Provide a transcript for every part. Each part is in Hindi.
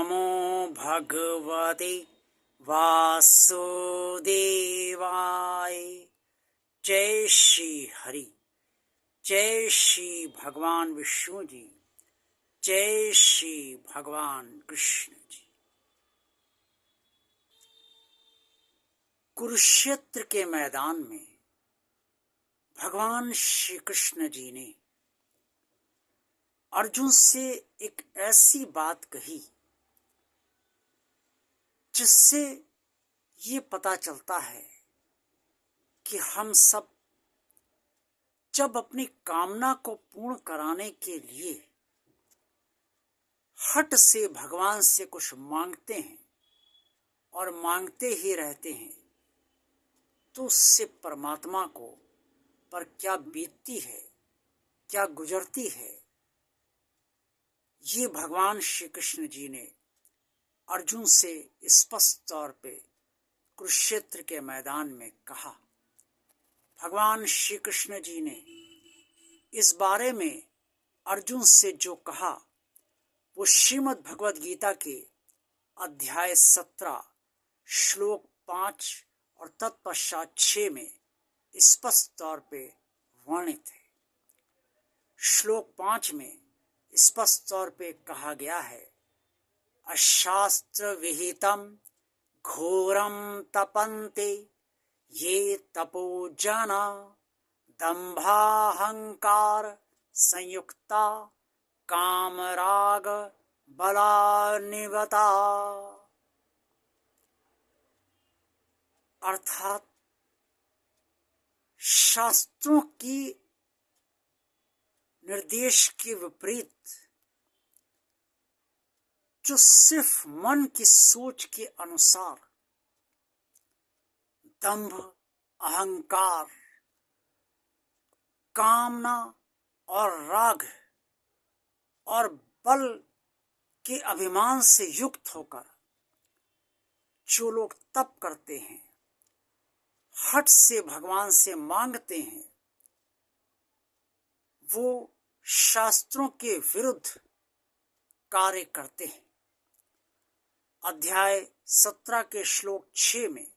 नमो भगवते वासुदेवाय। जय श्री हरि, जय श्री भगवान विष्णु जी, जय श्री भगवान कृष्ण जी। कुरुक्षेत्र के मैदान में भगवान श्री कृष्ण जी ने अर्जुन से एक ऐसी बात कही जिससे ये पता चलता है कि हम सब जब अपनी कामना को पूर्ण कराने के लिए हट से भगवान से कुछ मांगते हैं और मांगते ही रहते हैं, तो उससे परमात्मा को पर क्या बीतती है, क्या गुजरती है, ये भगवान श्री कृष्ण जी ने अर्जुन से स्पष्ट तौर पे कुरुक्षेत्र के मैदान में कहा। भगवान श्री कृष्ण जी ने इस बारे में अर्जुन से जो कहा वो श्रीमद् भगवद गीता के अध्याय 17 श्लोक 5 और तत्पश्चात 6 में स्पष्ट तौर पे वर्णित है। श्लोक 5 में स्पष्ट तौर पे कहा गया है, अशास्त्र विहितम घोरम तपन्ते ये तपो जना दंभाहंकार संयुक्ता कामराग बलान्विता। अर्थात शास्त्रों की निर्देश के विपरीत जो सिर्फ मन की सोच के अनुसार दंभ, अहंकार, कामना और राग और बल के अभिमान से युक्त होकर जो लोग तप करते हैं, हठ से भगवान से मांगते हैं, वो शास्त्रों के विरुद्ध कार्य करते हैं। अध्याय 17 के श्लोक 6 में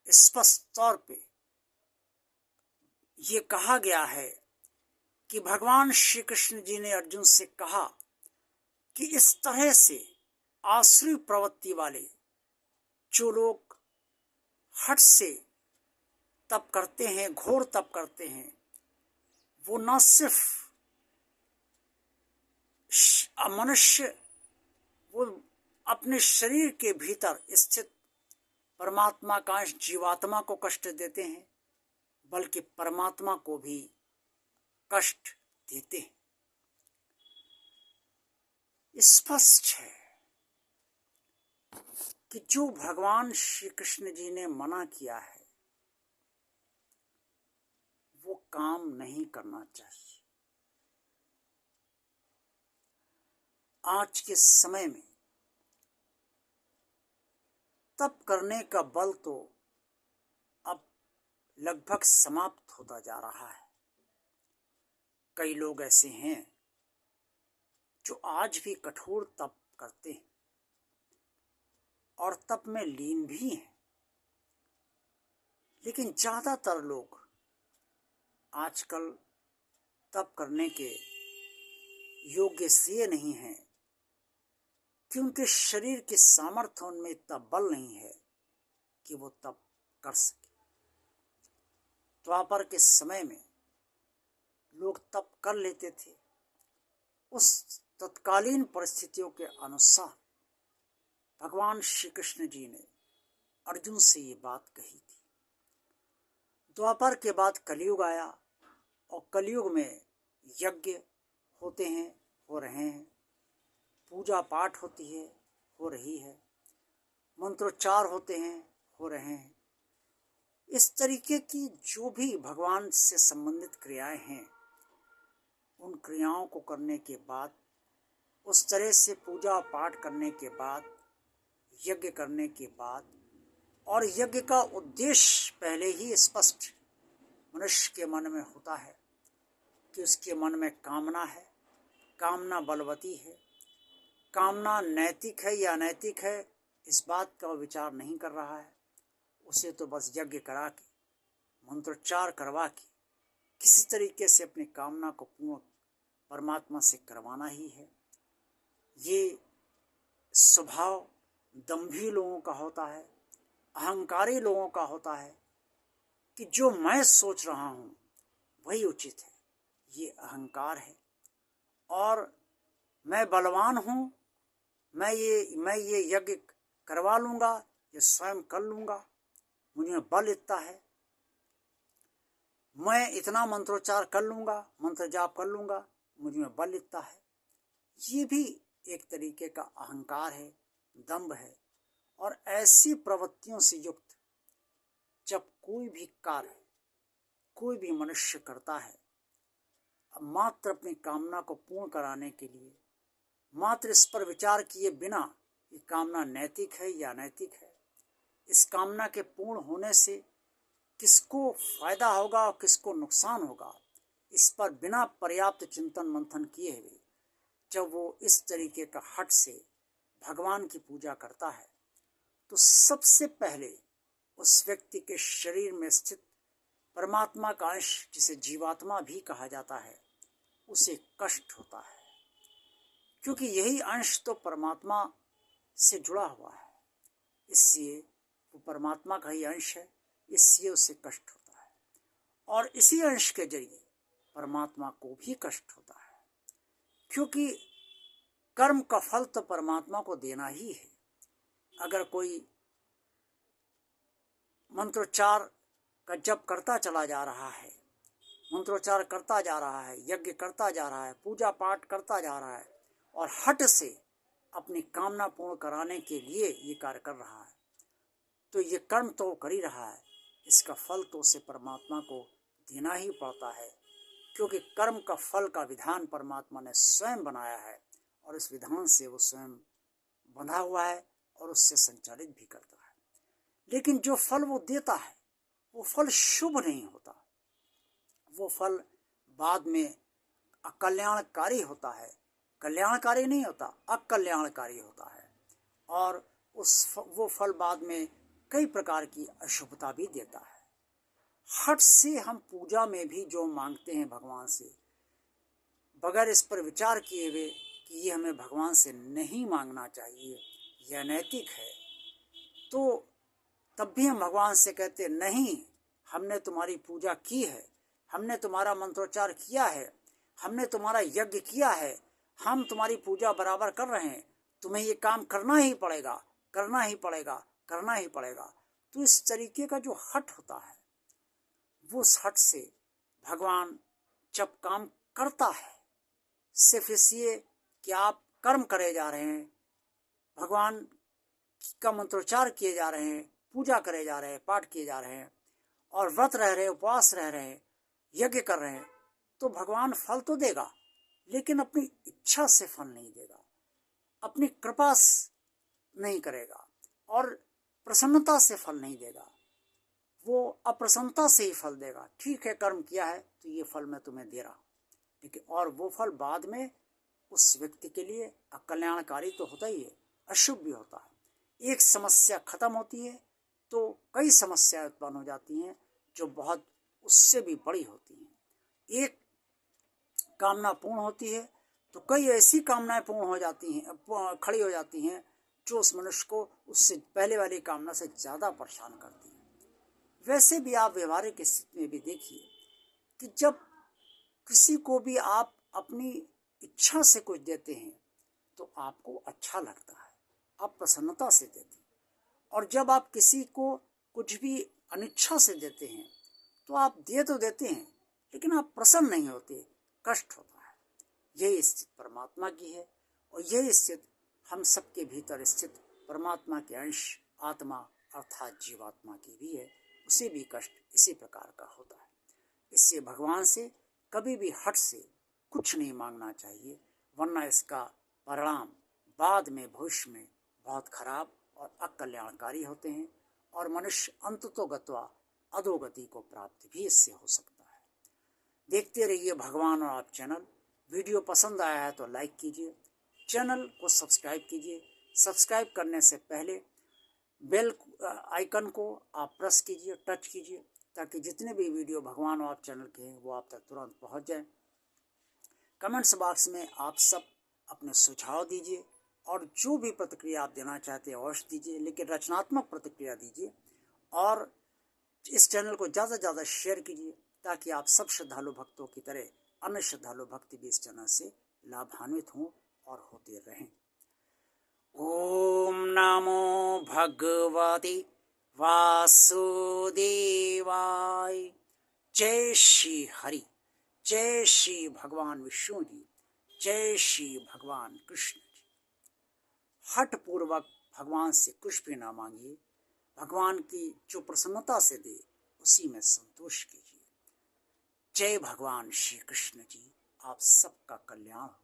स्पष्ट तौर पे ये कहा गया है कि भगवान श्री कृष्ण जी ने अर्जुन से कहा कि इस तरह से आसुरी प्रवृत्ति वाले जो लोग हठ से तप करते हैं, घोर तप करते हैं, वो न सिर्फ मनुष्य वो अपने शरीर के भीतर स्थित परमात्मा का अंश जीवात्मा को कष्ट देते हैं, बल्कि परमात्मा को भी कष्ट देते हैं। स्पष्ट है कि जो भगवान श्री कृष्ण जी ने मना किया है वो काम नहीं करना चाहिए। आज के समय में तप करने का बल तो अब लगभग समाप्त होता जा रहा है। कई लोग ऐसे हैं जो आज भी कठोर तप करते हैं और तप में लीन भी हैं, लेकिन ज्यादातर लोग आजकल तप करने के योग्य इसलिए नहीं हैं कि उनके शरीर के सामर्थ्य उनमें इतना बल नहीं है कि वो तप कर सके। द्वापर के समय में लोग तप कर लेते थे, उस तत्कालीन परिस्थितियों के अनुसार भगवान श्री कृष्ण जी ने अर्जुन से ये बात कही थी। द्वापर के बाद कलयुग आया और कलयुग में यज्ञ होते हैं, हो रहे हैं, पूजा पाठ होती है, हो रही है, मंत्रोच्चार होते हैं, हो रहे हैं। इस तरीके की जो भी भगवान से संबंधित क्रियाएं हैं, उन क्रियाओं को करने के बाद, उस तरह से पूजा पाठ करने के बाद, यज्ञ करने के बाद, और यज्ञ का उद्देश्य पहले ही स्पष्ट मनुष्य के मन में होता है कि उसके मन में कामना है, कामना बलवती है, कामना नैतिक है या अनैतिक है इस बात का विचार नहीं कर रहा है। उसे तो बस यज्ञ करा के, मंत्रोच्चार करवा के किसी तरीके से अपनी कामना को पूर्ण परमात्मा से करवाना ही है। ये स्वभाव दंभी लोगों का होता है, अहंकारी लोगों का होता है कि जो मैं सोच रहा हूँ वही उचित है। ये अहंकार है। और मैं बलवान हूँ, मैं ये यज्ञ करवा लूँगा, ये स्वयं कर लूँगा, मुझे बल इतना है, मैं इतना मंत्रोच्चार कर लूँगा, मंत्र जाप कर लूँगा, मुझ में बल इतना है। ये भी एक तरीके का अहंकार है, दंभ है। और ऐसी प्रवृत्तियों से युक्त जब कोई भी कार्य कोई भी मनुष्य करता है, मात्र अपनी कामना को पूर्ण कराने के लिए, मात्र इस पर विचार किए बिना ये कामना नैतिक है या अनैतिक है, इस कामना के पूर्ण होने से किसको फायदा होगा और किसको नुकसान होगा, इस पर बिना पर्याप्त चिंतन मंथन किए हुए जब वो इस तरीके का हट से भगवान की पूजा करता है, तो सबसे पहले उस व्यक्ति के शरीर में स्थित परमात्मा का अंश, जिसे जीवात्मा भी कहा जाता है, उसे कष्ट होता है। क्योंकि यही अंश तो परमात्मा से जुड़ा हुआ है, इसलिए वो परमात्मा का ही अंश है, इसलिए उसे कष्ट होता है। और इसी अंश के जरिए परमात्मा को भी कष्ट होता है, क्योंकि कर्म का फल तो परमात्मा को देना ही है। अगर कोई मंत्रोच्चार का जप करता चला जा रहा है, मंत्रोच्चार करता जा रहा है, यज्ञ करता जा रहा है, पूजा पाठ करता जा रहा है और हट से अपनी कामना पूर्ण कराने के लिए ये कार्य कर रहा है, तो ये कर्म तो कर ही रहा है, इसका फल तो उसे परमात्मा को देना ही पड़ता है। क्योंकि कर्म का फल का विधान परमात्मा ने स्वयं बनाया है और इस विधान से वो स्वयं बंधा हुआ है और उससे संचालित भी करता है। लेकिन जो फल वो देता है वो फल शुभ नहीं होता, वो फल बाद में अकल्याणकारी होता है, कल्याणकारी नहीं होता, अकल्याणकारी होता है। और वो फल बाद में कई प्रकार की अशुभता भी देता है। हट से हम पूजा में भी जो मांगते हैं भगवान से, बगैर इस पर विचार किए हुए कि ये हमें भगवान से नहीं मांगना चाहिए, यह नैतिक है, तो तब भी हम भगवान से कहते नहीं, हमने तुम्हारी पूजा की है, हमने तुम्हारा मंत्रोच्चार किया है, हमने तुम्हारा यज्ञ किया है, हम तुम्हारी पूजा बराबर कर रहे हैं, तुम्हें ये काम करना ही पड़ेगा, करना ही पड़ेगा, करना ही पड़ेगा। तो इस तरीके का जो हट होता है, वो उस हट से भगवान जब काम करता है, सिर्फ इसलिए कि आप कर्म करे जा रहे हैं, भगवान का मंत्रोच्चार किए जा रहे हैं, पूजा करे जा रहे हैं, पाठ किए जा रहे हैं और व्रत रह रहे हैं, उपवास रह रहे हैं, यज्ञ कर रहे हैं, तो भगवान फल तो देगा, लेकिन अपनी इच्छा से फल नहीं देगा, अपनी कृपा नहीं करेगा और प्रसन्नता से फल नहीं देगा, वो अप्रसन्नता से ही फल देगा। ठीक है, कर्म किया है तो ये फल मैं तुम्हें दे रहा, लेकिन और वो फल बाद में उस व्यक्ति के लिए अकल्याणकारी तो होता ही है, अशुभ भी होता है। एक समस्या खत्म होती है तो कई समस्याएं उत्पन्न हो जाती हैं जो बहुत उससे भी बड़ी होती हैं। एक कामना पूर्ण होती है तो कई ऐसी कामनाएं पूर्ण हो जाती हैं, खड़ी हो जाती हैं, जो उस मनुष्य को उससे पहले वाली कामना से ज़्यादा परेशान करती हैं। वैसे भी आप व्यवहारिक स्थिति में भी देखिए कि जब किसी को भी आप अपनी इच्छा से कुछ देते हैं तो आपको अच्छा लगता है, आप प्रसन्नता से देते हैं, और जब आप किसी को कुछ भी अनिच्छा से देते हैं तो आप दे तो देते हैं लेकिन आप प्रसन्न नहीं होते, कष्ट होता है। यही स्थिति परमात्मा की है और यही स्थिति हम सबके भीतर स्थित परमात्मा के अंश आत्मा अर्थात जीवात्मा की भी है, उसे भी कष्ट इसी प्रकार का होता है। इससे भगवान से कभी भी हट से कुछ नहीं मांगना चाहिए, वरना इसका परिणाम बाद में भविष्य में बहुत खराब और अकल्याणकारी होते हैं और मनुष्य अंततोगत्वा अधोगति को प्राप्त भी इससे हो सकता है। देखते रहिए भगवान और आप चैनल। वीडियो पसंद आया है तो लाइक कीजिए, चैनल को सब्सक्राइब कीजिए। सब्सक्राइब करने से पहले बेल आइकन को आप प्रेस कीजिए, टच कीजिए, ताकि जितने भी वीडियो भगवान और आप चैनल के हैं वो आप तक तुरंत पहुंच जाए। कमेंट्स बॉक्स में आप सब अपने सुझाव दीजिए और जो भी प्रतिक्रिया आप देना चाहते हैं अवश्य दीजिए, लेकिन रचनात्मक प्रतिक्रिया दीजिए और इस चैनल को ज़्यादा से ज़्यादा शेयर कीजिए, ताकि आप सब श्रद्धालु भक्तों की तरह अन्य श्रद्धालु भक्त भी इस चैनल से लाभान्वित हों और होते रहें। ओम नमो भगवते वासुदेवाय। जय श्री हरि, जय श्री भगवान विष्णु जी, जय श्री भगवान कृष्ण जी। हठ पूर्वक भगवान से कुछ भी ना मांगिए, भगवान की जो प्रसन्नता से दे उसी में संतोष कीजिए। जय भगवान श्री कृष्ण जी। आप सबका कल्याण हो।